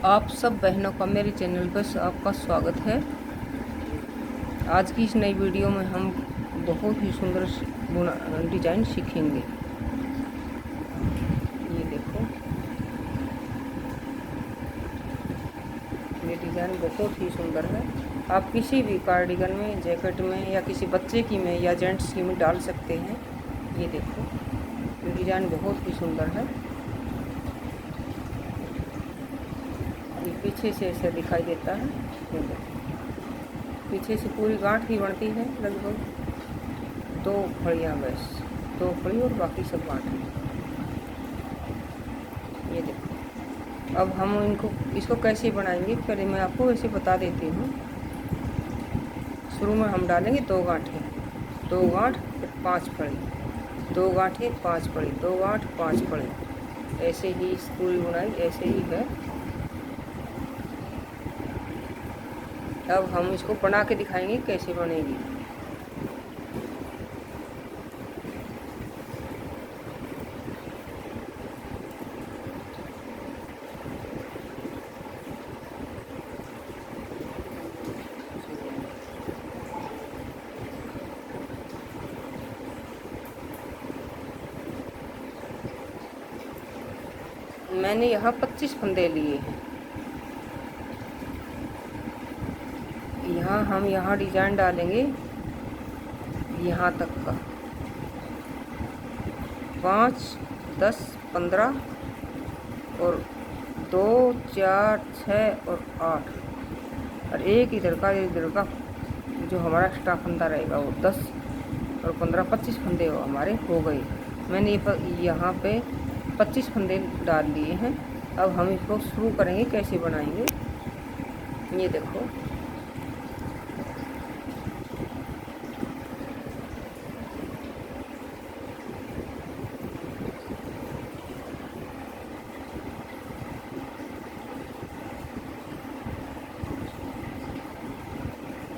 आप सब बहनों का मेरे चैनल पर आपका स्वागत है। आज की इस नई वीडियो में हम बहुत ही सुंदर डिज़ाइन सीखेंगे। ये देखो, ये डिज़ाइन बहुत ही सुंदर है। आप किसी भी कार्डिगन में, जैकेट में या किसी बच्चे की में या जेंट्स की में डाल सकते हैं। ये देखो, ये डिज़ाइन बहुत ही सुंदर है। ये पीछे से ऐसे दिखाई देता है। ये देखो, पीछे से पूरी गांठ ही बनती है, लगभग 2 फड़ियाँ, बस 2 फड़ी और बाकी सब गांठ है। ये देखो, अब हम इसको कैसे बनाएंगे, पहले मैं आपको वैसे बता देती हूँ। शुरू में हम डालेंगे 2 गांठें, 2 गांठ फिर 5 फड़ी, 2 गांठें 5 फड़ी, 2 गांठ 5 फड़ी। ऐसे ही पूरी बुनाई ऐसे ही है। अब हम इसको बना के दिखाएंगे कैसे बनेगी। मैंने यहाँ 25 फंदे लिए हैं। यहाँ डिजाइन डालेंगे यहाँ तक का 5, 10, 15 और 2, 4, 6 और 8 और एक इधर का जो हमारा एक्स्ट्रा फंदा रहेगा वो 10 और 15, 25 फंदे हमारे हो गए। मैंने यहाँ पे 25 फंदे डाल लिए हैं। अब हम इसको शुरू करेंगे कैसे बनाएंगे। ये देखो,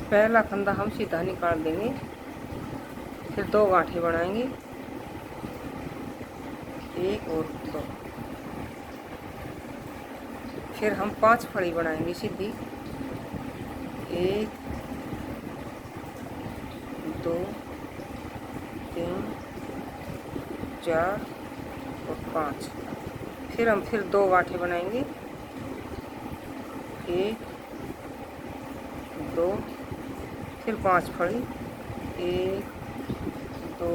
पहला फंदा हम सीधा निकाल देंगे, फिर 2 गांठें बनाएंगे, 1 और 2, फिर हम 5 फड़ी बनाएंगे सीधी, 1, 2, 3, 4 और 5। फिर हम 2 गांठें बनाएंगे, 1, 2, फिर 5 फड़ी, 1, 2,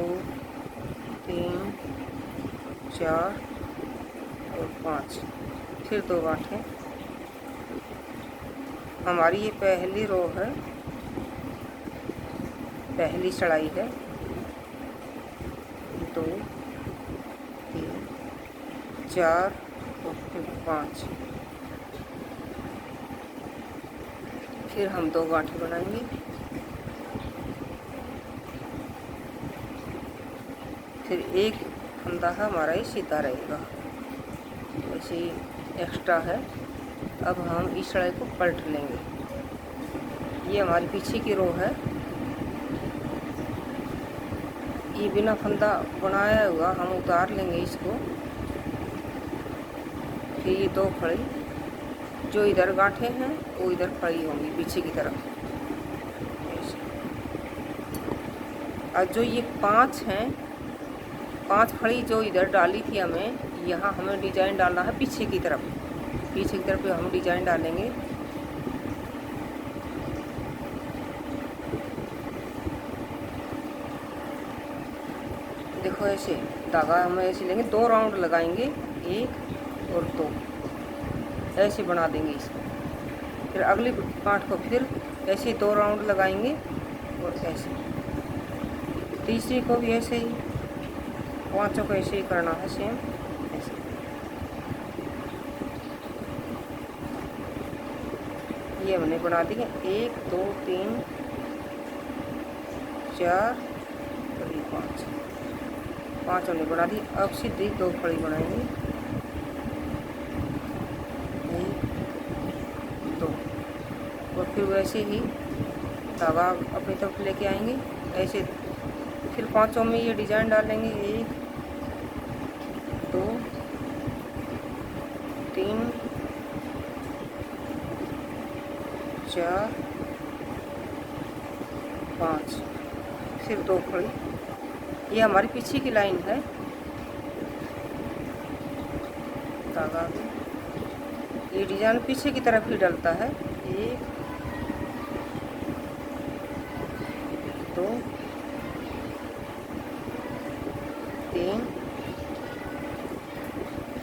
3, 4 और 5, फिर 2 गांठें। हमारी ये पहली रो है, पहली चढ़ाई है। 2, 3, 4 और फिर 5, फिर हम 2 गांठें बनाएंगे, फिर एक फंदा हमारा ही सीधा रहेगा, वैसे ही एक्स्ट्रा है। अब हम इस चढ़ाई को पलट लेंगे। ये हमारी पीछे की रो है। ये बिना फंदा बनाया हुआ हम उतार लेंगे इसको। फिर ये 2 फड़ी जो इधर गांठें हैं वो इधर फड़ी होंगी पीछे की तरफ। और जो ये 5 हैं, 5 फड़ी जो इधर डाली थी हमें, यहाँ हमें डिजाइन डालना है पीछे की तरफ। पीछे की तरफ हम डिजाइन डालेंगे। देखो, ऐसे धागा हम ऐसे लेंगे, 2 राउंड लगाएंगे, 1 और 2, ऐसे बना देंगे इसको। फिर अगली गांठ को फिर ऐसे 2 राउंड लगाएंगे और ऐसे। तीसरी को भी ऐसे ही, 5 को ऐसे ही करना है, सेम ऐसे। ये हमने बना दिए 1, 2, 3, 4 और 5 हमने बना दी। अब सीधी 2 फड़ी बनाएंगे, 1, 2 और फिर वैसे ही धागा अपनी तरफ लेके आएंगे ऐसे। फिर 5 में ये डिजाइन डालेंगे, 1, 2, 3, 4 5, फिर 2 खड़ी। ये हमारी पीछे की लाइन है। धागा ये डिजाइन पीछे की तरफ ही डलता है। 1 2 3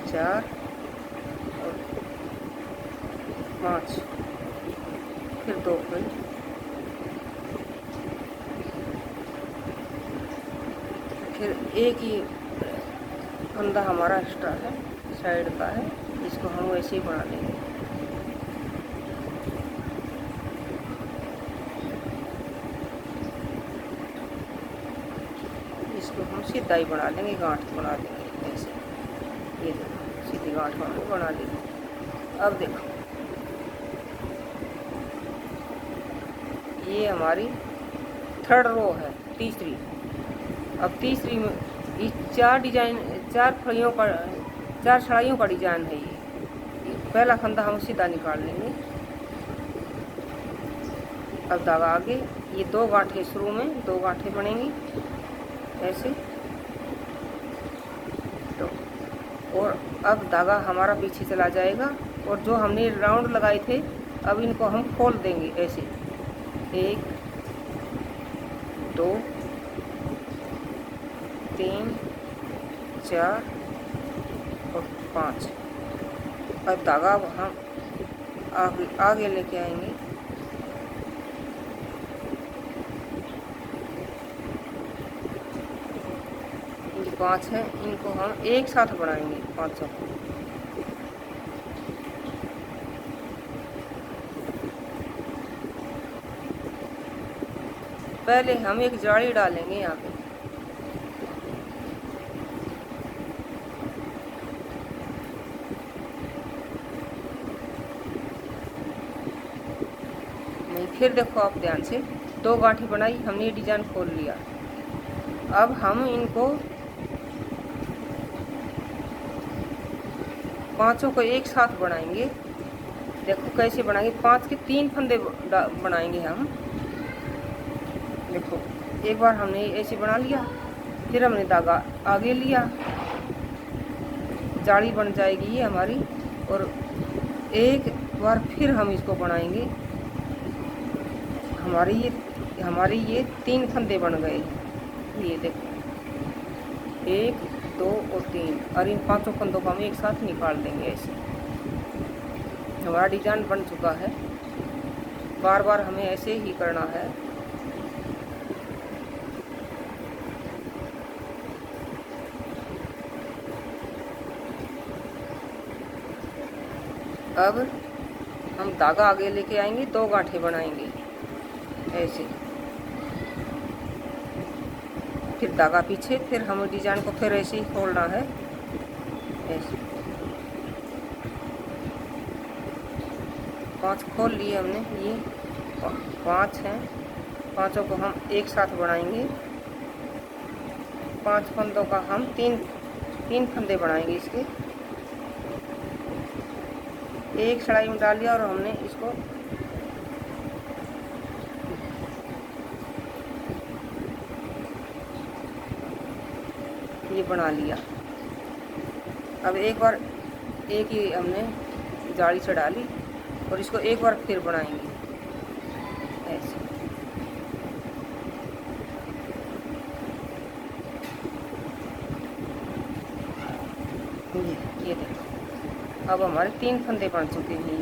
4 और 5, फिर 2 खड़ी। फिर एक ही फंदा हमारा एक्स्ट्रा है, साइड का है, इसको हम वैसे ही बना लेंगे। इसको हम सीधा ही बना लेंगे, गांठ बना देंगे ऐसे। ये देखो सीधी गांठ हमने बना ली। अब देखो ये हमारी 3rd रो है, तीसरी। अब तीसरी में ये 4 डिजाइन, 4 फड़ियों का, 4 छड़ाइयों का डिजाइन है। ये पहला फंदा हम सीधा निकाल लेंगे। अब धागा आगे, ये 2 गांठें शुरू में 2 गांठें बनेंगी ऐसे। तो और अब धागा हमारा पीछे चला जाएगा और जो हमने राउंड लगाए थे अब इनको हम खोल देंगे ऐसे। 1 2 3 4 और 5। अब धागा हम आगे लेके आएंगे। ये 5 हैं, इनको हम एक साथ बनाएंगे 500 को। पहले हम एक जाली डालेंगे यहाँ पे। फिर देखो आप ध्यान से, 2 गांठें बनाई हमने, ये डिजाइन खोल लिया। अब हम इनको 5 को एक साथ बनाएंगे। देखो कैसे बनाएंगे, 5 के 3 फंदे बनाएंगे हम। देखो एक बार हमने ऐसे बना लिया, फिर हमने धागा आगे लिया, जाली बन जाएगी ये हमारी। और एक बार फिर हम इसको बनाएंगे। हमारी ये 3 फंदे बन गए। ये देखो 1 2 और 3, और इन 5 फंदों को हम एक साथ निकाल देंगे ऐसे। हमारा डिजाइन बन चुका है। बार बार हमें ऐसे ही करना है। अब हम धागा आगे लेके आएंगे, 2 गांठें बनाएंगे ऐसे, फिर धागा पीछे, फिर हमें डिजाइन को फिर ऐसे ही खोलना है ऐसे। 5 खोल लिए हमने, ये 5 हैं, 5 को हम एक साथ बनाएंगे। 5 फंदों का हम 3 फंदे बनाएंगे इसके। एक सड़ाई में डाल दिया और हमने इसको ये बना लिया। अब एक बार एक ही हमने जाली से डाली और इसको एक बार फिर बनाएंगे ऐसे। ये देखो अब हमारे 3 फंदे बन चुके हैं।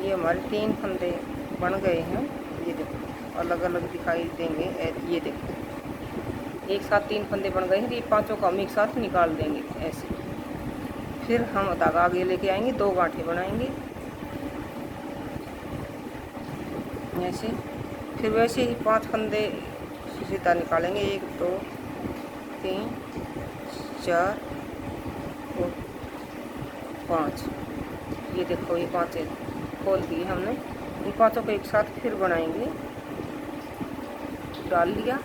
ये हमारे 3 फंदे बन गए हैं। ये देखो अलग अलग दिखाई देंगे। ये देखो एक साथ 3 फंदे बन गए हैं। ये 5 को हम एक साथ निकाल देंगे ऐसे। फिर हम धागा आगे लेके आएंगे, 2 गांठें बनाएंगे ऐसे। फिर वैसे ही 5 फंदे सीधा निकालेंगे, 1 2 3 4 और 5। ये देखो ये 5 खोल दिए हमने। इन 5 को एक साथ फिर बनाएंगे, डाल लिया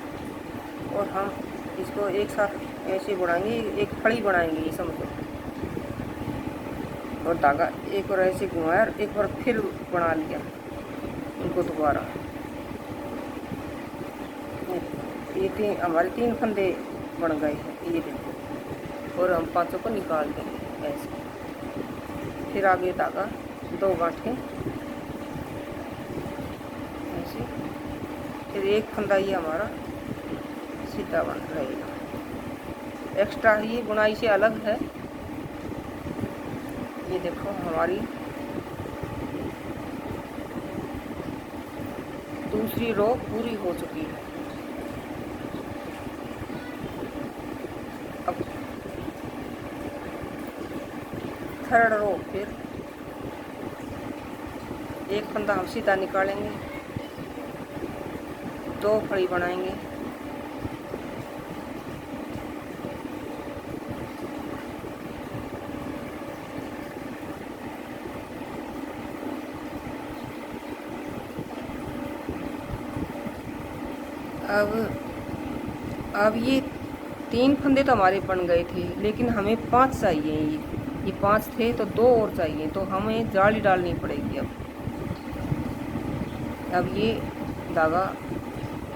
और हम इसको एक साथ ऐसे बनाएंगे, एक फड़ी बनाएंगे। ये समझो और धागा एक और ऐसे घुमाया और एक बार फिर बना लिया इनको दोबारा। ये हमारे 3 फंदे बन गए हैं, ये देखो। और हम 5 को निकाल देंगे ऐसे। फिर आगे धागा 2 गांठें ऐसे, फिर एक फंदा ये हमारा सीधा बन रहेगा। एक्स्ट्रा ये बुनाई से अलग है। ये देखो हमारी दूसरी रो पूरी हो चुकी है। अब थर्ड रो, फिर एक फंदा हम सीधा निकालेंगे, 2 फड़ी बनाएंगे, अब ये 3 फंदे तो हमारे बन गए थे, लेकिन हमें 5 चाहिए। ये 5 थे तो 2 और चाहिए, तो हमें जाली डालनी पड़ेगी। अब ये धागा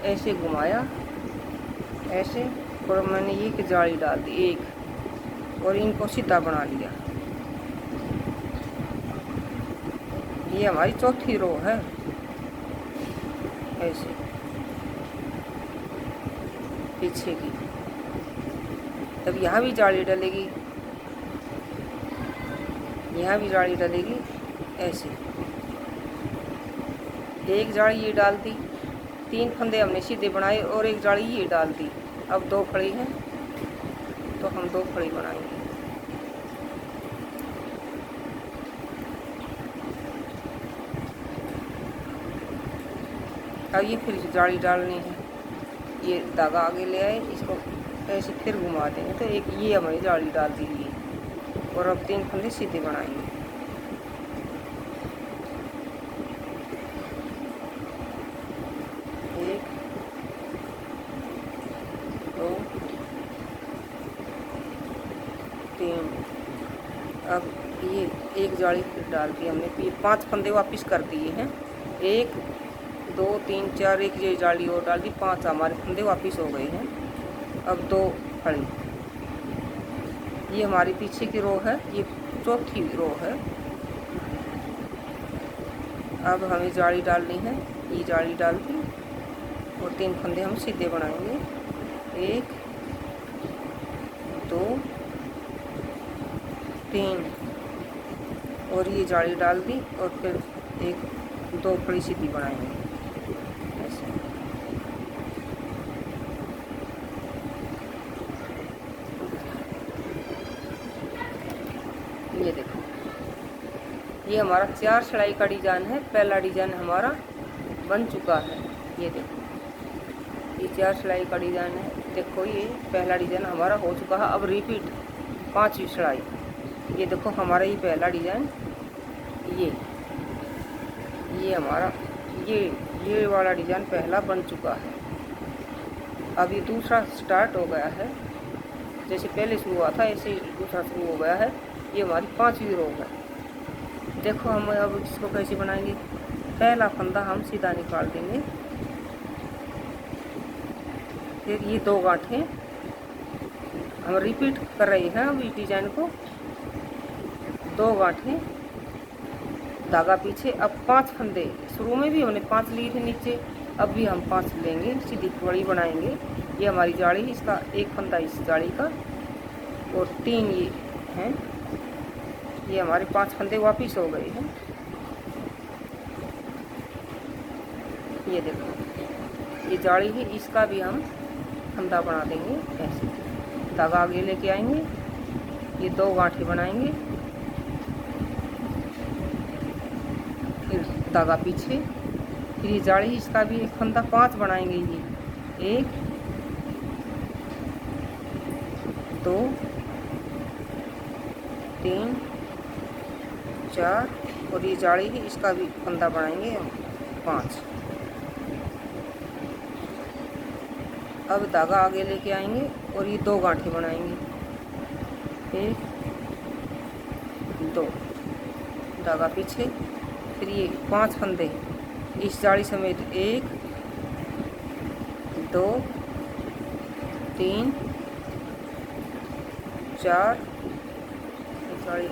ऐसे घुमाया ऐसे, और मैंने ये जाली डाल दी एक, और इनको सीधा बना लिया। ये हमारी चौथी रो है ऐसे पीछे की। तब यहाँ भी जाली डलेगी, यहाँ भी जाली डलेगी ऐसे। एक जाली ये डाल दी, 3 फंदे हमने सीधे बनाए और एक जाली ये डाल दी। अब 2 फड़ी हैं तो हम 2 फड़ी बनाएंगे। अब ये फिर जाली डालनी है। ये धागा आगे ले आए, इसको ऐसे फिर घुमा देंगे तो एक ये हमारी जाली डाल दी गई। और अब 3 फंदे सीधे बनाएंगे। एक, 2, 3। अब ये एक जाली फिर डाल दी हमने। ये 5 फंदे वापस कर दिए हैं। 1, 2, 3, 4, एक ये जाली और डाल दी, 5 हमारे फंदे वापस हो गए हैं। अब 2 फड़ी। ये हमारी पीछे की रो है, ये चौथी रो है। अब हमें जाली डालनी है, ये जाली डाल दी और 3 फंदे हम सीधे बनाएंगे। 1, 2, 3, और ये जाली डाल दी और फिर 1, 2 फड़ी सीधी बनाएंगे ऐसे। ये देखो, ये हमारा 4 सिलाई का डिजाइन है। पहला डिजाइन हमारा बन चुका है। ये देखो, ये 4 सिलाई का डिजाइन है। देखो ये पहला डिजाइन हमारा हो चुका है। अब रिपीट 5वीं सिलाई। ये देखो हमारा ये पहला डिजाइन, ये हमारा ये वाला डिजाइन पहला बन चुका है। अब ये दूसरा स्टार्ट हो गया है। जैसे पहले शुरू हुआ था ऐसे ही दूसरा शुरू हो गया है। ये हमारी 5वीं रो है। देखो हम अब इसको कैसे बनाएंगे। पहला फंदा हम सीधा निकाल देंगे, फिर ये 2 गांठें हम रिपीट कर रहे हैं। अब इस डिजाइन को 2 गांठें, धागा पीछे। अब 5 फंदे, शुरू में भी हमने 5 लिए थे नीचे, अब भी हम 5 लेंगे, सीधी कड़ी बनाएंगे। ये हमारी जाली, इसका एक फंदा इस जाली का और 3 ये हैं। ये हमारे 5 फंदे वापिस हो गए हैं। ये देखो ये जाली है, इसका भी हम फंदा बना देंगे ऐसे। धागा आगे लेके आएंगे, ये 2 गांठें बनाएंगे, फिर धागा पीछे, फिर ये जाली, इसका भी एक फंदा 5 बनाएंगे। ये 1, 2, 3, 4 और ये जाली है, इसका भी फंदा बनाएंगे हम 5। अब धागा आगे लेके आएंगे और ये 2 गांठें बनाएंगे, 1, 2। धागा पीछे, फिर ये 5 फंदे इस जाली समेत, 1 2 3 4, जाली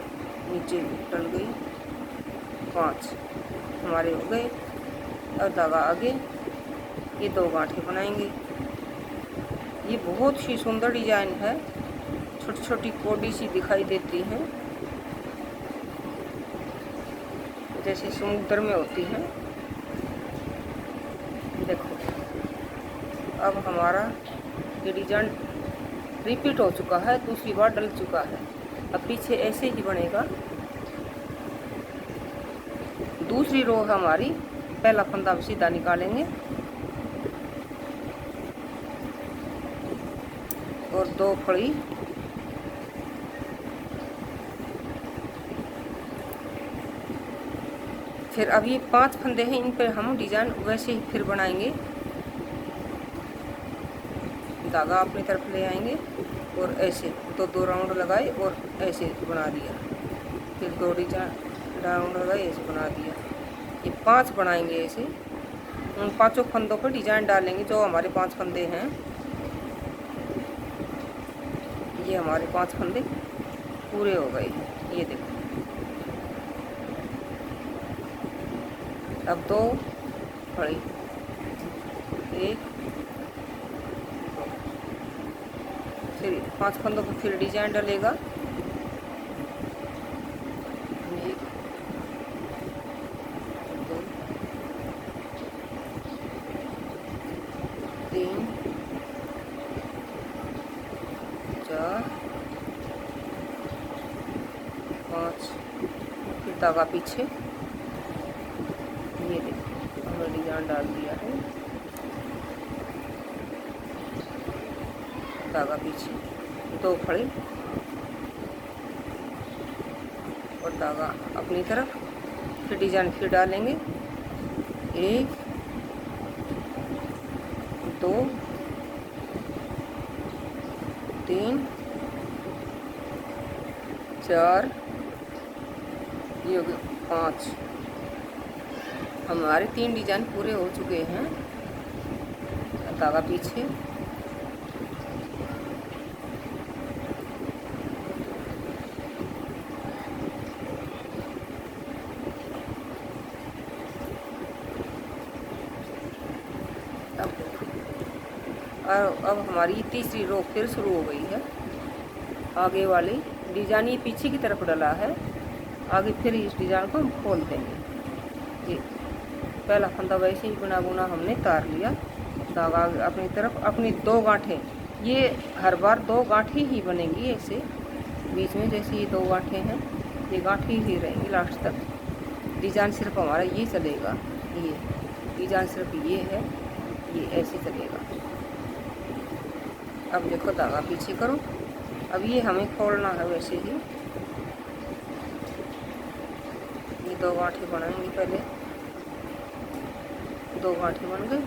नीचे टल गई, 5 हमारे हो गए। और धागा आगे, ये 2 गांठें बनाएंगे। ये बहुत ही सुंदर डिजाइन है, छोटी छोटी कोडी सी दिखाई देती हैं जैसे समुद्र में होती हैं। देखो अब हमारा ये डिजाइन रिपीट हो चुका है, दूसरी बार डल चुका है। अब पीछे ऐसे ही बनेगा। दूसरी रो हमारी, पहला फंदा सीधा निकालेंगे और 2 फड़ी, फिर अब ये 5 फंदे हैं, इन पर हम डिजाइन वैसे ही फिर बनाएंगे। धागा अपनी तरफ ले आएंगे और ऐसे 2 राउंड लगाए और ऐसे बना दिया, फिर 2 डिजाइन राउंड लगाए, ऐसे बना दिया। ये 5 बनाएंगे ऐसे। उन 5 फंदों पर डिजाइन डालेंगे जो हमारे 5 फंदे हैं। ये हमारे 5 फंदे पूरे हो गए हैं, ये देखो। अब 2 फड़ी, 1 फिर 5 फंदों पर फिर डिजाइन डलेगा। 1 2 3 4 5, फिर धागा पीछे, ये देखो हमने डिजाइन डाल दिया है। धागा पीछे, 2 फड़ी और धागा अपनी तरफ, फिर डिजाइन फिर डालेंगे। 1 2 3 4, ये हो गए 5। हमारे 3 डिजाइन पूरे हो चुके हैं। धागा पीछे, अब हमारी तीसरी रो फिर शुरू हो गई है। आगे वाली डिजाइन ये पीछे की तरफ डला है, आगे फिर इस डिजाइन को हम खोल देंगे। ये पहला फंदा वैसे ही बुना बुना हमने तार लिया। धागा अपनी तरफ, अपनी 2 गांठें, ये हर बार 2 गांठें ही बनेंगी ऐसे बीच में, जैसे ये 2 गांठें हैं, ये गांठें ही रहेंगी लास्ट तक। डिजाइन सिर्फ हमारा ये चलेगा, ये डिजाइन सिर्फ ये है, ये ऐसे चलेगा। अब देखो धागा पीछे करो। अब ये हमें खोलना है वैसे ही। ये 2 गांठें बनाएंगे पहले, 2 गांठें बन गए।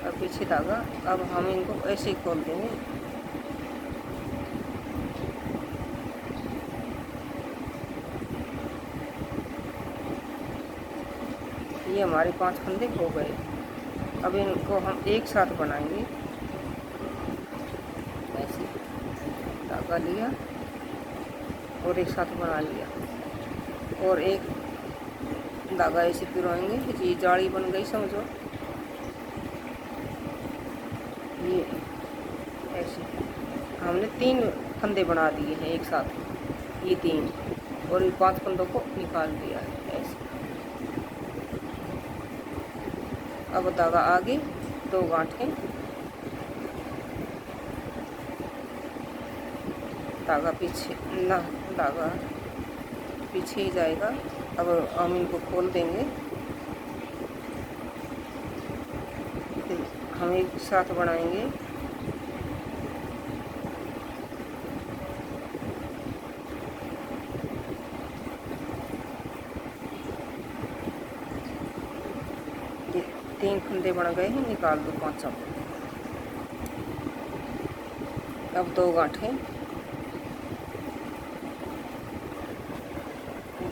अब पीछे धागा, अब हम इनको ऐसे ही खोल देंगे। ये हमारे 5 फंदे हो गए। अब इनको हम एक साथ बनाएंगे। ऐसे धागा लिया और एक साथ बना लिया और एक धागा ऐसे पिरोएंगे। ये जाली बन गई समझो। ये ऐसे हमने 3 फंदे बना दिए हैं एक साथ, ये 3 और ये 5 फंदों को निकाल दिया है ऐसे। अब धागा आगे, 2 गांठें, धागा पीछे ना, धागा पीछे ही जाएगा। अब हम इनको खोल देंगे, फिर हम एक साथ बनाएंगे। ये 3 फंदे बन गए हैं, निकाल दो 5। अब 2 गांठें,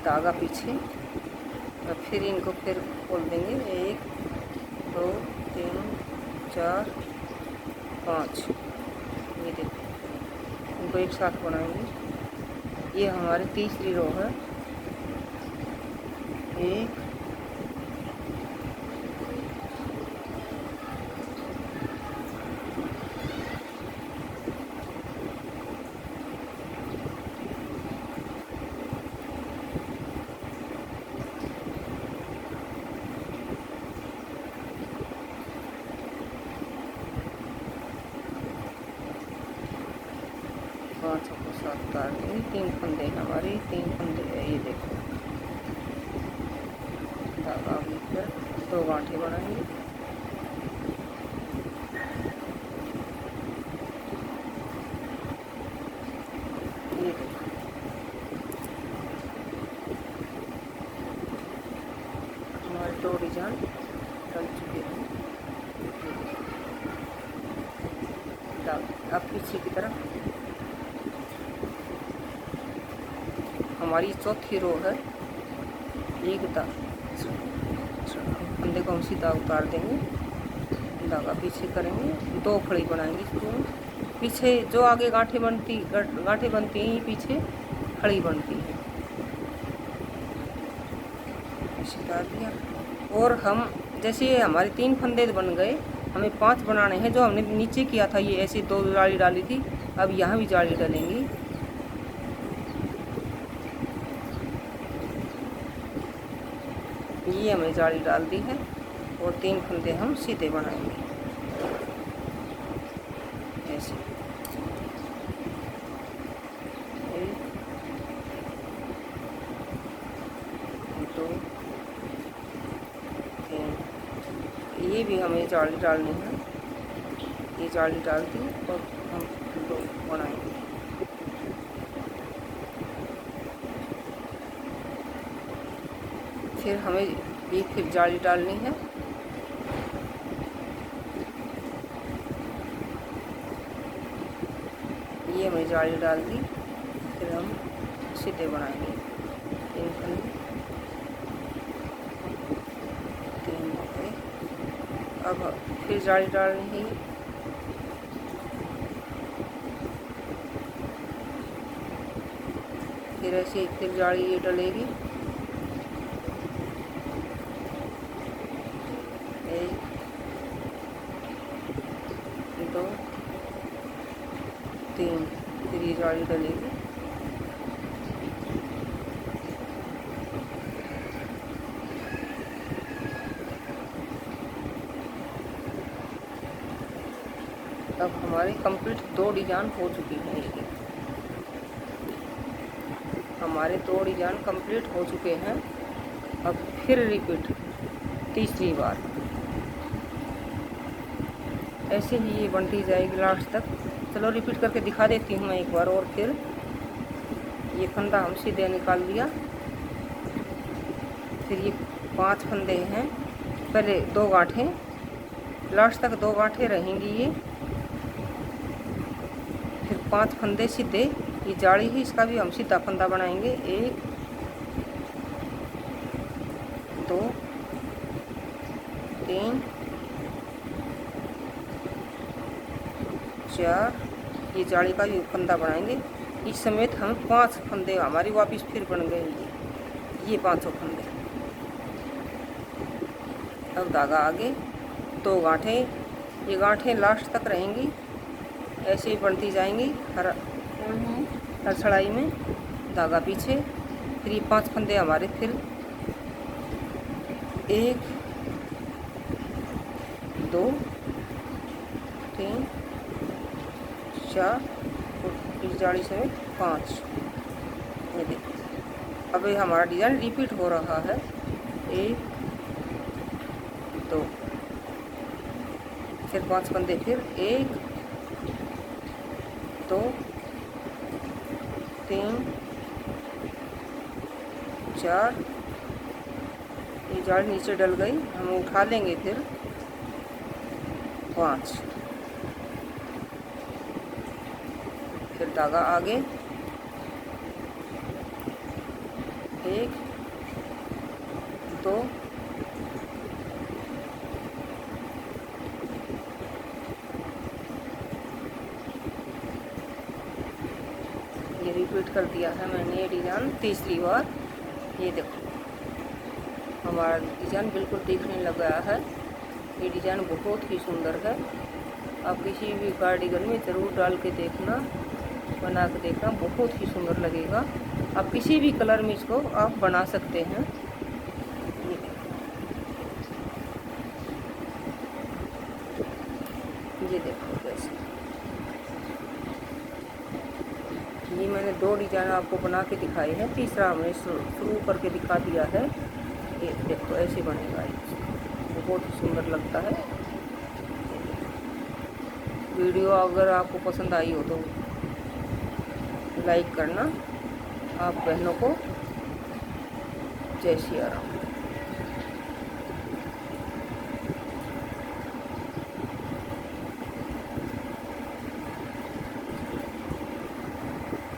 धागा पीछे और फिर इनको फिर खोल देंगे। 1 2 3 4 5, ये देखो इनको एक साथ बनाएंगे। ये हमारी तीसरी रो है। 1 5 को 7 उतार देंगे। 3 फंदे हमारे, 3 फंदे है, ये देखो धागा भी फिर 2 गांठें बनाएंगे। ये देखो हमारे 2 डिजाइन डल चुके हैं। अब पीछे की तरफ हमारी चौथी रो है। एक फंदे को हम सीधा उतार देंगे, धागा पीछे करेंगे, 2 फड़ी बनाएंगे इसको। पीछे जो आगे गांठें बनती हैं, ये पीछे फड़ी बनती है। सीधा दिया और हम जैसे ये हमारे 3 फंदे बन गए, हमें 5 बनाने हैं। जो हमने नीचे किया था ये ऐसे 2 जाली डाली थी, अब यहाँ भी जाली डालेंगी। ये हमें जाली डाल दी है और 3 फंदे हम सीधे बनाएंगे ऐसे। 1 2 3, ये भी हमें जाली डालनी है। ये जाली डाल दी और हम 2 बनाएंगे। फिर हमें एक फिर जाली डालनी है। ये हमें जाली डाल दी, फिर हम सीधे बनाएंगे। 3 फंदे, 3 हो गए। अब फिर जाली डालनी है। फिर ऐसे फिर जाली ये डलेगी। 1 2 3, फिर ये जाली डलेगी। अब हमारे कंप्लीट 2 डिजाइन हो चुकी हैं। ये हमारे 2 डिजाइन कंप्लीट हो चुके हैं। अब फिर रिपीट तीसरी बार ऐसे ही ये बनती जाएगी लास्ट तक। चलो रिपीट करके दिखा देती हूँ मैं एक बार और। फिर ये फंदा हम सीधे निकाल दिया। फिर ये 5 फंदे हैं, पहले 2 गांठें, लास्ट तक 2 गांठें रहेंगी ये। फिर 5 फंदे सीधे, ये जाली है इसका भी हम सीधा फंदा बनाएंगे। 1 2 3 4, ये जाली का भी फंदा बनाएंगे। इस समेत हम 5 फंदे हमारी वापस फिर बन गए ये 5 फंदे। अब धागा आगे, 2 गांठें, ये गांठें लास्ट तक रहेंगी, ऐसे ही बनती जाएंगी हर छड़ाई में। धागा पीछे, फिर ये 5 फंदे हमारे फिर 1 2 3 4 और इस जाली से 5। ये देखो अब ये हमारा डिज़ाइन रिपीट हो रहा है। 1 2, फिर 5 फंदे, फिर 1 2 3 4, ये जाली नीचे डल गई, हम उठा लेंगे। फिर 5, फिर धागा आगे, 1 2 ये रिपीट कर दिया है मैंने ये डिज़ाइन तीसरी बार। ये देखो हमारा डिज़ाइन बिल्कुल दिखने लग गया है। ये डिज़ाइन बहुत ही सुंदर है। आप किसी भी कार्डिगन में ज़रूर डाल के देखना, बना के देखना, बहुत ही सुंदर लगेगा। आप किसी भी कलर में इसको आप बना सकते हैं। ये देखो जैसे ये मैंने 2 डिज़ाइन आपको बना के दिखाए हैं, तीसरा हमने शुरू करके दिखा दिया है। ये देखो ऐसे बनेगा, बहुत सुंदर लगता है। वीडियो अगर आपको पसंद आई हो तो लाइक करना। आप बहनों को जय श्री राम।